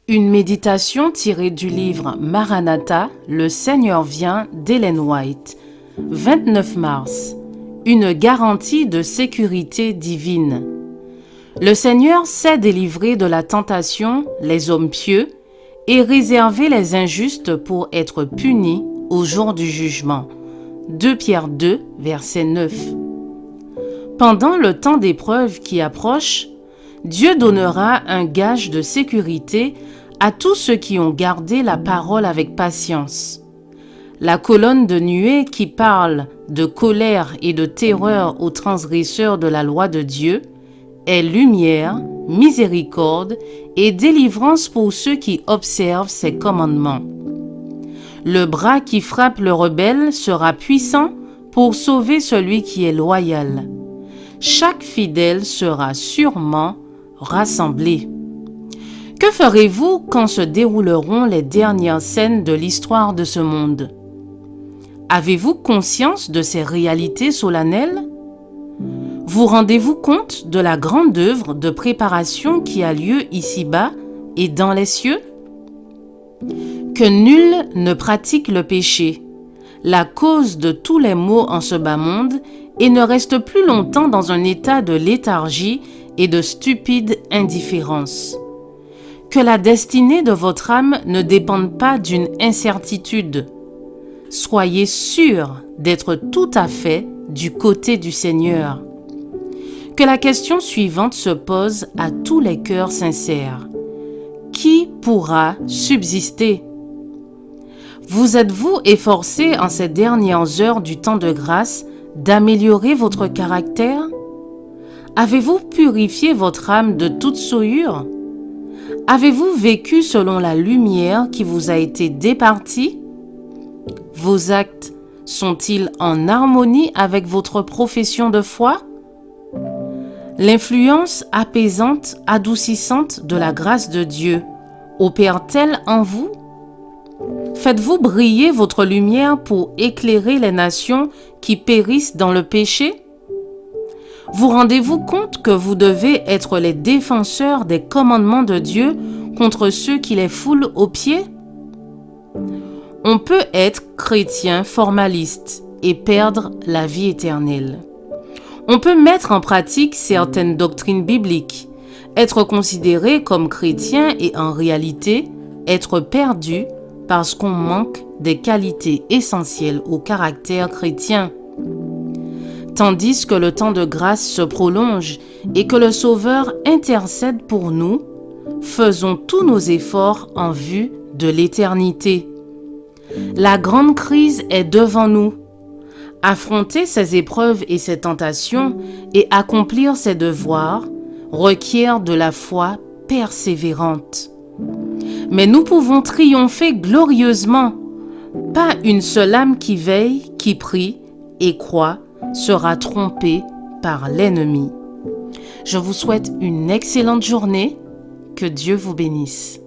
Une méditation tirée du livre Maranatha, Le Seigneur vient d'Ellen White. 29 mars. Une garantie de sécurité divine. Le Seigneur sait délivrer de la tentation les hommes pieux et réserver les injustes pour être punis au jour du jugement. 2 Pierre 2, verset 9. Pendant le temps d'épreuve qui approche, Dieu donnera un gage de sécurité à tous ceux qui ont gardé la parole avec patience. La colonne de nuée qui parle de colère et de terreur aux transgresseurs de la loi de Dieu est lumière, miséricorde et délivrance pour ceux qui observent ses commandements. Le bras qui frappe le rebelle sera puissant pour sauver celui qui est loyal. Chaque fidèle sera sûrement rassemblé. Que ferez-vous quand se dérouleront les dernières scènes de l'histoire de ce monde? Avez-vous conscience de ces réalités solennelles? Vous rendez-vous compte de la grande œuvre de préparation qui a lieu ici-bas et dans les cieux? Que nul ne pratique le péché, la cause de tous les maux en ce bas monde, et ne reste plus longtemps dans un état de léthargie et de stupide indifférence. Que la destinée de votre âme ne dépende pas d'une incertitude. Soyez sûrs d'être tout à fait du côté du Seigneur. Que la question suivante se pose à tous les cœurs sincères. Qui pourra subsister? Vous êtes-vous efforcé en ces dernières heures du temps de grâce d'améliorer votre caractère? Avez-vous purifié votre âme de toute souillure? Avez-vous vécu selon la lumière qui vous a été départie? Vos actes sont-ils en harmonie avec votre profession de foi? L'influence apaisante, adoucissante de la grâce de Dieu opère-t-elle en vous? Faites-vous briller votre lumière pour éclairer les nations qui périssent dans le péché? Vous rendez-vous compte que vous devez être les défenseurs des commandements de Dieu contre ceux qui les foulent aux pieds? On peut être chrétien formaliste et perdre la vie éternelle. On peut mettre en pratique certaines doctrines bibliques, être considéré comme chrétien et en réalité être perdu parce qu'on manque des qualités essentielles au caractère chrétien. Tandis que le temps de grâce se prolonge et que le Sauveur intercède pour nous, faisons tous nos efforts en vue de l'éternité. La grande crise est devant nous. Affronter ces épreuves et ces tentations et accomplir ses devoirs requiert de la foi persévérante. Mais nous pouvons triompher glorieusement. Pas une seule âme qui veille, qui prie et croit sera trompée par l'ennemi. Je vous souhaite une excellente journée. Que Dieu vous bénisse.